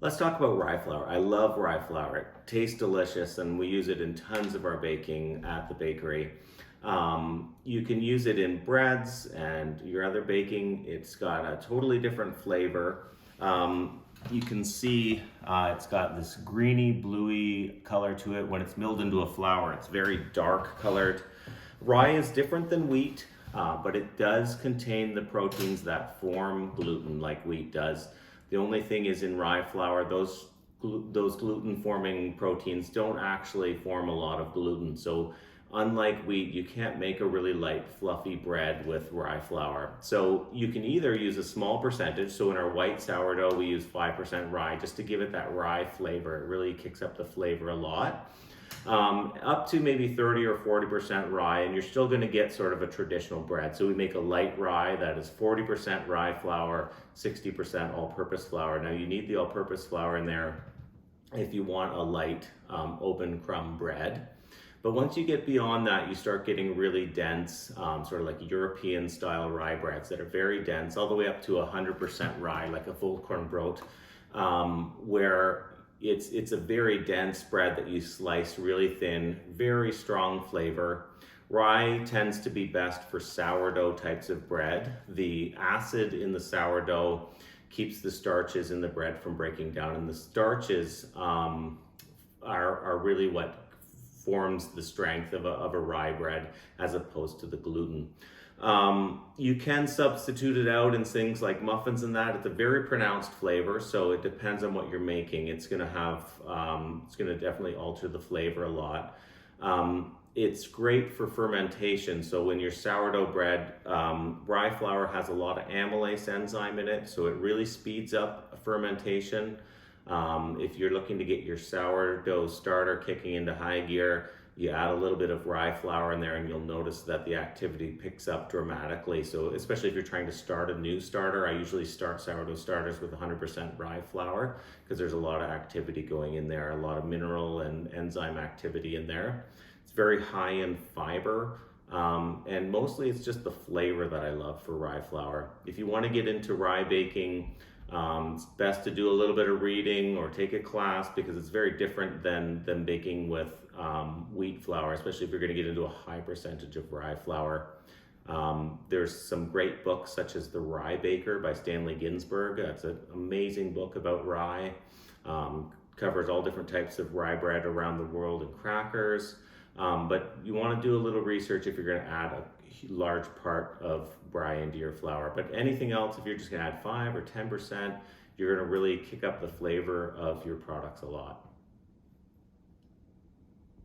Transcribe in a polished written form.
Let's talk about rye flour. I love rye flour. It tastes delicious and we use it in tons of our baking at the bakery. You can use it in breads and your other baking. It's got a totally different flavor. You can see it's got this greeny, bluey color to it. When it's milled into a flour, it's very dark colored. Rye is different than wheat, but it does contain the proteins that form gluten like wheat does. The only thing is in rye flour, those gluten-forming proteins don't actually form a lot of gluten. So unlike wheat, you can't make a really light, fluffy bread with rye flour. So you can either use a small percentage. So in our white sourdough, we use 5% rye just to give it that rye flavor. It really kicks up the flavor a lot. Up to maybe 30 or 40% rye, and you're still going to get sort of a traditional bread. So we make a light rye that is 40% rye flour, 60% all-purpose flour. Now you need the all-purpose flour in there if you want a light open crumb bread. But once you get beyond that, you start getting really dense, sort of like European style rye breads that are very dense, all the way up to 100% rye, like a full corn broat, where it's a very dense bread that you slice really thin, very strong flavor. Rye tends to be best for sourdough types of bread. The acid in the sourdough keeps the starches in the bread from breaking down, and the starches are really what forms the strength of a rye bread as opposed to the gluten. You can substitute it out in things like muffins and that. It's a very pronounced flavor, so it depends on what you're making. It's gonna have, it's gonna definitely alter the flavor a lot. It's great for fermentation. So when your sourdough bread, rye flour has a lot of amylase enzyme in it, so it really speeds up fermentation. If you're looking to get your sourdough starter kicking into high gear, you add a little bit of rye flour in there and you'll notice that the activity picks up dramatically. So especially if you're trying to start a new starter, I usually start sourdough starters with 100% rye flour because there's a lot of activity going in there, a lot of mineral and enzyme activity in there. It's very high in fiber. And mostly it's just the flavor that I love for rye flour. If you want to get into rye baking, it's best to do a little bit of reading or take a class because it's very different than baking with wheat flour, especially if you're going to get into a high percentage of rye flour. There's some great books such as The Rye Baker by Stanley Ginsberg. That's an amazing book about rye. Covers all different types of rye bread around the world and crackers. But you want to do a little research if you're going to add a large part of rye into your flour. But anything else, if you're just going to add 5 or 10%, you're going to really kick up the flavor of your products a lot.